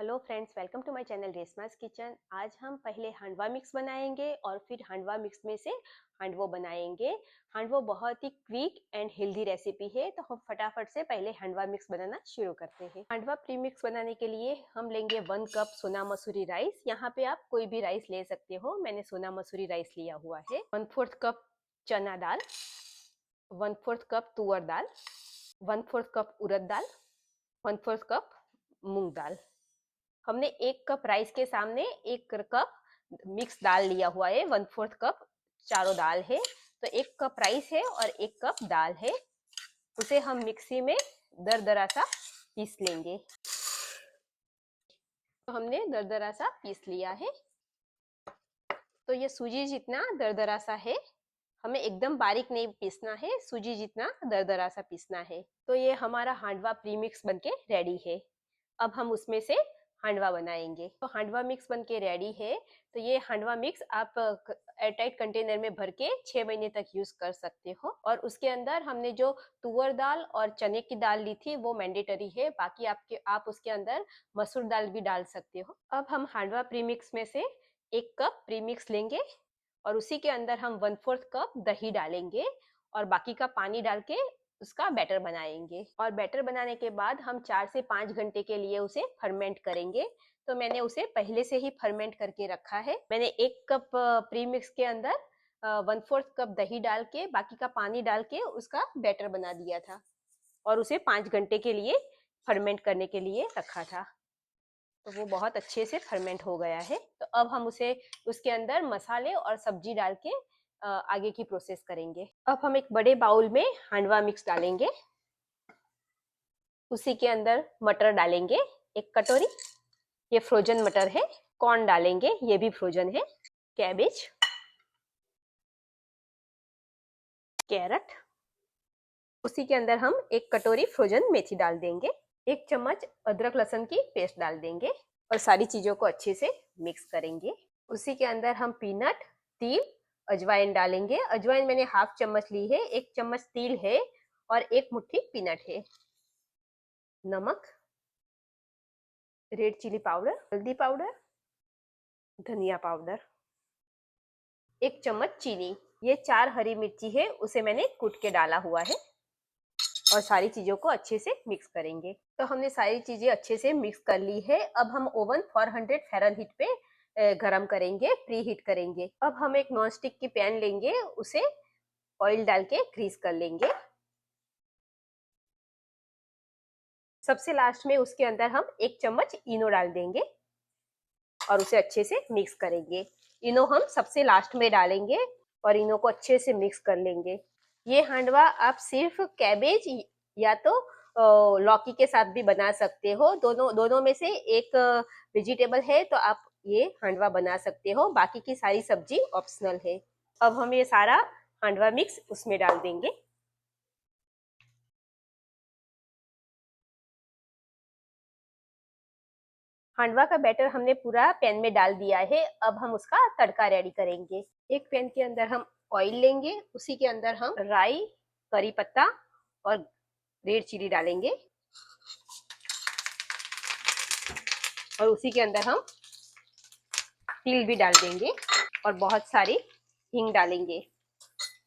Hello friends, welcome to my channel Reshma's kitchen. आज हम पहले हांडवा मिक्स बनाएंगे और फिर हांडवा मिक्स में से हांडवो बनाएंगे। हांडवो बहुत ही क्विक एंड हेल्दी रेसिपी है, तो हम फटाफट से पहले हांडवा मिक्स बनाना शुरू करते हैं। हांडवा प्री मिक्स बनाने के लिए हम लेंगे 1 कप सोना मसूरी राइस। यहाँ पे आप कोई भी राइस ले सकते हो, मैंने सोना मसूरी राइस लिया हुआ है। 1/4 कप चना दाल, 1/4 कप तुअर दाल, 1/4 कप उड़द दाल, 1/4 कप मूंग दाल। हमने 1 कप राइस के सामने 1 कप मिक्स दाल लिया हुआ है। 1/4 कप चारों दाल है, तो 1 कप राइस है और 1 कप दाल है। उसे हम मिक्सी में दरदरा सा पीस लेंगे। तो हमने दरदरा सा पीस लिया है। तो ये सूजी जितना दरदरा सा है, हमें एकदम बारीक नहीं पीसना है, सूजी जितना दरदरा सा पीसना है। तो ये हमारा हांडवा प्रीमिक्स बनके रेडी है। अब हम उसमें से हांडवा बनाएंगे। तो हांडवा मिक्स बनके रेडी है। तो ये हांडवा मिक्स आप एयरटाइट कंटेनर में भर के 6 महीने तक यूज कर सकते हो। और उसके अंदर हमने जो तुअर दाल और चने की दाल ली थी वो मैंडेटरी है, बाकी आप उसके अंदर मसूर दाल भी डाल सकते हो। अब हम हांडवा प्रीमिक्स में से 1 कप प्रीमिक्स लेंगे और उसी के अंदर हम 1/4 कप दही डालेंगे और बाकी का पानी डाल के उसका बैटर बनाएंगे। और बैटर बनाने के बाद हम 4 से 5 घंटे के लिए उसे फर्मेंट करेंगे। तो मैंने उसे पहले से ही फर्मेंट करके रखा है। मैंने 1 कप प्रीमिक्स के अंदर 1/4 कप दही डाल के बाकी का पानी डाल के उसका बैटर बना दिया था और उसे 5 घंटे के लिए फर्मेंट करने के लिए रखा था। तो वो बहुत अच्छे से फर्मेंट हो गया है। तो अब हम उसे उसके अंदर मसाले और सब्जी डाल के आगे की प्रोसेस करेंगे। अब हम एक बड़े बाउल में हांडवा मिक्स डालेंगे। उसी के अंदर मटर डालेंगे 1 कटोरी, ये फ्रोजन मटर है। कॉर्न डालेंगे, ये भी फ्रोजन है। Cabbage, carrot. उसी के अंदर हम 1 कटोरी फ्रोजन मेथी डाल देंगे। 1 चम्मच अदरक लहसुन की पेस्ट डाल देंगे और सारी चीजों को अच्छे से मिक्स करेंगे। उसी के अंदर हम पीनट, तिल, अजवाइन डालेंगे। अजवाइन मैंने ½ चम्मच ली है। 1 चम्मच तिल है और 1 मुट्ठी पीनट है। नमक, रेड चिली पाउडर, हल्दी पाउडर, धनिया पाउडर, 1 चम्मच चीनी। ये 4 हरी मिर्ची है, उसे मैंने कूट के डाला हुआ है। और सारी चीजों को अच्छे से मिक्स करेंगे। तो हमने सारी चीजें अच्छे से मिक्स कर ली है। अब हम ओवन 400 फ़ारेनहीट पे गरम करेंगे, प्री हीट करेंगे। अब हम एक नॉन स्टिक की पैन लेंगे, उसे ऑयल डाल के ग्रीस कर लेंगे। सबसे लास्ट में उसके अंदर हम 1 चम्मच इनो डाल देंगे और उसे अच्छे से मिक्स करेंगे। इनो हम सबसे लास्ट में डालेंगे और इनो को अच्छे से मिक्स कर लेंगे। ये हांडवा आप सिर्फ कैबेज या तो लौकी के साथ भी बना सकते हो। दोनों दोनों में से एक वेजिटेबल है तो आप ये हांडवा बना सकते हो, बाकी की सारी सब्जी ऑप्शनल है। अब हम ये सारा हांडवा मिक्स उसमें डाल देंगे। हांडवा का बैटर हमने पूरा पैन में डाल दिया है। अब हम उसका तड़का रेडी करेंगे। एक पैन के अंदर हम ऑयल लेंगे, उसी के अंदर हम राई, करी पत्ता और रेड चिली डालेंगे और उसी के अंदर हम तिल भी डाल देंगे और बहुत सारी हींग डालेंगे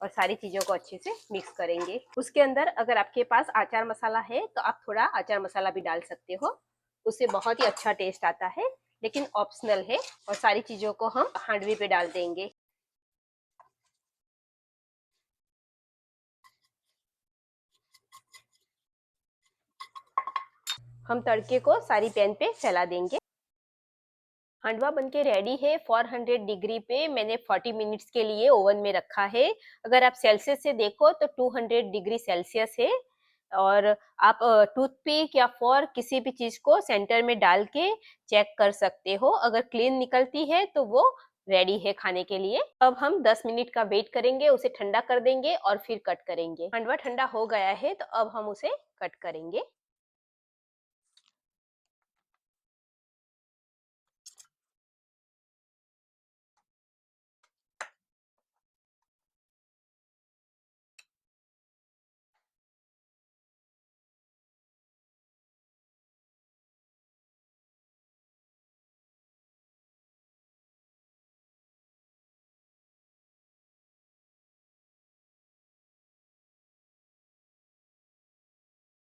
और सारी चीजों को अच्छे से मिक्स करेंगे। उसके अंदर अगर आपके पास अचार मसाला है तो आप थोड़ा अचार मसाला भी डाल सकते हो, उससे बहुत ही अच्छा टेस्ट आता है, लेकिन ऑप्शनल है। और सारी चीजों को हम हांडवे पे डाल देंगे। हम तड़के को सारी पैन पे फैला देंगे। हांडवा बनके रेडी है। 400 डिग्री पे मैंने 40 मिनट्स के लिए ओवन में रखा है। अगर आप सेल्सियस से देखो तो 200 डिग्री सेल्सियस है। और आप टूथपिक या फॉर्क किसी भी चीज को सेंटर में डाल के चेक कर सकते हो। अगर क्लीन निकलती है तो वो रेडी है खाने के लिए। अब हम 10 मिनट का वेट करेंगे, उसे ठंडा कर देंगे और फिर कट करेंगे। हांडवा ठंडा हो गया है तो अब हम उसे कट करेंगे।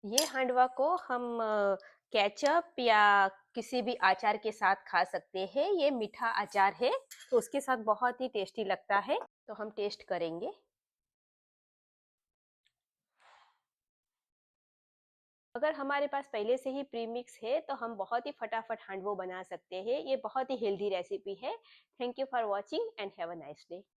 ये हांडवा को हम केचप या किसी भी अचार के साथ खा सकते हैं। ये मीठा अचार है तो उसके साथ बहुत ही टेस्टी लगता है। तो हम टेस्ट करेंगे। अगर हमारे पास पहले से ही प्रीमिक्स है तो हम बहुत ही फटाफट हांडवो बना सकते हैं। ये बहुत ही हेल्दी रेसिपी है। Thank you for watching and have a nice day.